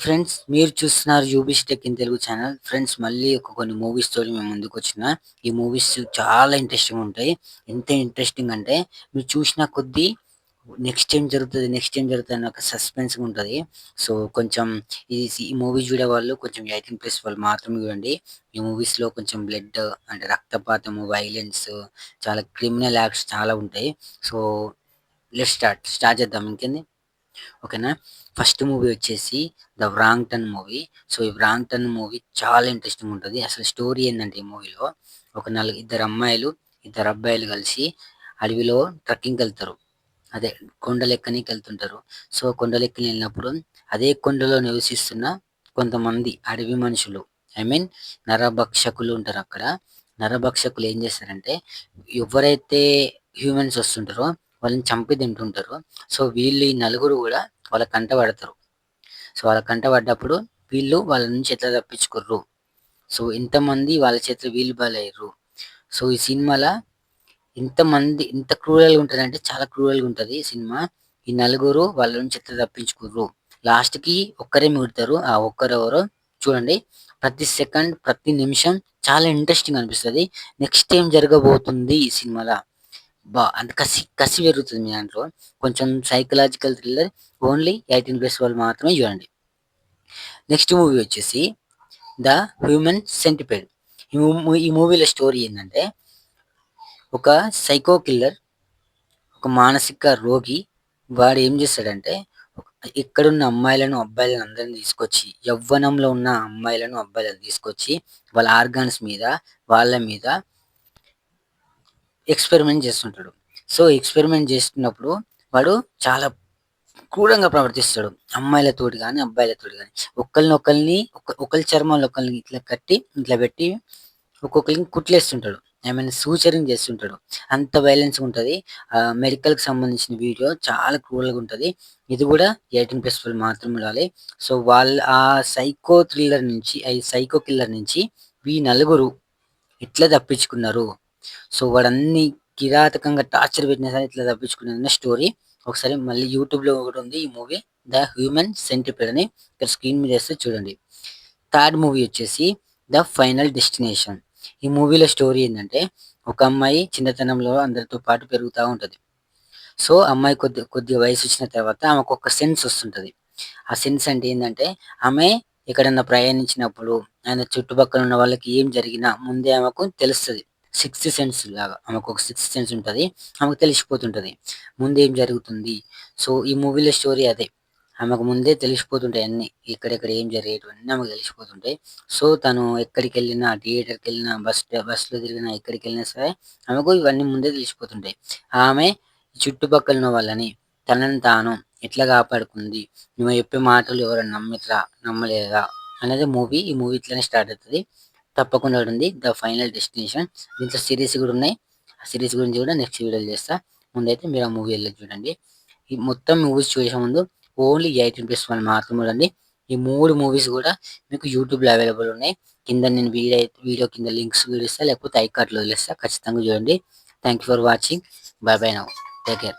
Friends, మీరు చూస్తున్నారు యూబీస్ tech in Telugu channel. Friends, మళ్ళీ కొన్ని మూవీస్ తోటి మేము ముందుకొచ్చిన. ఈ మూవీస్ చాలా ఇంట్రెస్టింగ్ ఉంటాయి. ఎంత ఇంట్రెస్టింగ్ అంటే మీరు చూసిన కొద్దీ నెక్స్ట్ ఏం జరుగుతుంది అన్న ఒక సస్పెన్స్ ఉంటది. సో కొంచెం ఈ మూవీ చూడే వాళ్ళు కొంచెం 18+ వాళ్ళు మాత్రమే చూడండి. ఈ మూవీస్ లో కొంచెం బ్లడ్ అంటే రక్తపాతము, వైలెన్స్, చాలా క్రిమినల్ యాక్ట్స్ చాలా ఉంటాయి. సో స్టార్ట్ చేద్దాం ఇంకేంది. ఓకేనా. ఫస్ట్ మూవీ వచ్చేసి ద వ్రాంగ్టన్ మూవీ. సో ఈ వ్రాంగ్టన్ మూవీ చాలా ఇంట్రెస్టింగ్ ఉంటుంది. అసలు స్టోరీ ఏంటంటే ఈ మూవీలో ఇద్దరు అమ్మాయిలు ఇద్దరు అబ్బాయిలు కలిసి అడవిలో ట్రెక్కింగ్కి వెళ్తారు. అదే కొండలెక్కనికి వెళ్తుంటారు. సో కొండలెక్కని వెళ్ళినప్పుడు అదే కొండలో నివసిస్తున్న కొంతమంది అడవి మనుషులు, ఐ మీన్ నరభక్షకులు ఉంటారు అక్కడ. నరభక్షకులు ఏం చేస్తారంటే ఎవరైతే హ్యూమన్స్ వస్తుంటారో వాళ్ళని చంపి తింటుంటారు. సో వీళ్ళు ఈ నలుగురు కూడా వాళ్ళ కంట పడతారు. సో వాళ్ళ కంట పడ్డప్పుడు వీళ్ళు వాళ్ళ నుంచి ఎట్లా తప్పించుకుర్రు, సో ఇంతమంది వాళ్ళ చేతిలో వీళ్ళు బలయ్యారు. సో ఈ సినిమాలో ఇంత క్రూయల్గా ఉంటుంది అంటే చాలా క్రూయల్గా ఉంటుంది ఈ సినిమా. ఈ నలుగురు వాళ్ళ నుంచి ఎట్లా తప్పించుకుర్రు, లాస్ట్కి ఒక్కరే మిగులుతారు. ఆ ఒక్కరెవరో చూడండి. ప్రతి సెకండ్ ప్రతి నిమిషం చాలా ఇంట్రెస్టింగ్ అనిపిస్తుంది. నెక్స్ట్ ఏం జరగబోతుంది ఈ సినిమాలో, అంత కసి కసి పెరుగుతుంది మీ దాంట్లో. కొంచెం సైకలాజికల్ థ్రిల్లర్, ఓన్లీ 18+ వాళ్ళు మాత్రమే చూడండి. నెక్స్ట్ మూవీ వచ్చేసి ద హ్యూమన్ సెంటిపైడ్. ఈ మూవీలో స్టోరీ ఏంటంటే ఒక సైకో కిల్లర్, ఒక మానసిక రోగి. వాడు ఏం చేస్తాడంటే ఇక్కడున్న అమ్మాయిలను అబ్బాయిలను అందరిని తీసుకొచ్చి, యవ్వనంలో ఉన్న అమ్మాయిలను అబ్బాయిలను తీసుకొచ్చి వాళ్ళ ఆర్గాన్స్ మీద వాళ్ళ మీద ఎక్స్పెరిమెంట్ చేస్తుంటాడు. సో ఎక్స్పెరిమెంట్ చేస్తున్నప్పుడు వాడు చాలా క్రూరంగా ప్రవర్తిస్తాడు. అమ్మాయిలతోటి కానీ అబ్బాయిలతోటి కానీ ఒకరి చర్మంలో ఒకరిని ఇట్లా కట్టి ఇట్లా పెట్టి ఒక్కొక్కరికి కుట్లేస్తుంటాడు. ఏమైనా సూచరింగ్ చేస్తుంటాడు. అంత వైలెన్స్ ఉంటుంది. మెడికల్కి సంబంధించిన వీడియో చాలా క్రూరల్గా ఉంటుంది. ఇది కూడా 18+ వాళ్ళు మాత్రమే ఉండాలి. సో ఆ సైకో కిల్లర్ నుంచి ఈ నలుగురు ఎట్లా తప్పించుకున్నారు, సో వాడన్ని కిరాతకంగా టార్చర్ పెట్టినా సరే ఇట్లా తప్పించుకున్న స్టోరీ. ఒకసారి మళ్ళీ యూట్యూబ్లో ఒకటి ఉంది ఈ మూవీ, ద హ్యూమన్ సెంటిపైడ్ అని. ఇక్కడ స్క్రీన్ మీద వేస్తే చూడండి. థర్డ్ మూవీ వచ్చేసి ద ఫైనల్ డెస్టినేషన్. ఈ మూవీలో స్టోరీ ఏంటంటే ఒక అమ్మాయి చిన్నతనంలో అందరితో పాటు పెరుగుతూ ఉంటుంది. సో అమ్మాయి కొద్దిగా వయసు వచ్చిన తర్వాత ఆమెకు ఒక సెన్స్ వస్తుంటుంది. ఆ సెన్స్ అంటే ఏంటంటే ఆమె ఎక్కడన్నా ప్రయాణించినప్పుడు ఆయన చుట్టుపక్కల ఉన్న వాళ్ళకి ఏం జరిగినా ముందే ఆమెకు తెలుస్తుంది. సిక్స్త్ సెన్స్ లాగా ఆమెకు ఒక సిక్స్త్ సెన్స్ ఉంటుంది. ఆమెకు తెలిసిపోతుంటుంది ముందు ఏం జరుగుతుంది. సో ఈ మూవీలో స్టోరీ అదే. ఆమెకు ముందే తెలిసిపోతుంటాయి అన్నీ, ఎక్కడెక్కడ ఏం జరిగేటివన్నీ ఆమెకు తెలిసిపోతుంటాయి. సో తను ఎక్కడికి వెళ్ళినా, థియేటర్కి వెళ్ళినా, బస్సులో తిరిగినా, ఎక్కడికి వెళ్ళినా సరే ఆమెకు ఇవన్నీ ముందే తెలిసిపోతుంటాయి. ఆమె చుట్టుపక్కల ఉన్న వాళ్ళని తనని తాను ఎట్లా కాపాడుకుంది, నువ్వు చెప్పే మాటలు ఎవరైనా నమ్మలేదా అనేది మూవీ. ఈ మూవీ ఇట్లనే స్టార్ట్ అవుతుంది. తప్పకుండా ఉంది ద ఫైనల్ డెస్టినేషన్. దీంట్లో సిరీస్ కూడా ఉన్నాయి. ఆ సిరీస్ గురించి కూడా నెక్స్ట్ వీడియోలు చేస్తా. ముందైతే మీరు ఆ మూవీ వెళ్ళి చూడండి. ఈ మొత్తం మూవీస్ చూసే ముందు ఓన్లీ 18+ వాళ్ళు మాత్రమే చూడండి. ఈ 3 మూవీస్ కూడా మీకు యూట్యూబ్లో అవైలబుల్ ఉన్నాయి. కింద నేను వీడియో కింద లింక్స్ కూడా ఇస్తా, లేకపోతే ఐకార్డ్లో వదిలేస్తా. ఖచ్చితంగా చూడండి. Thank you for watching. By by now. Take care.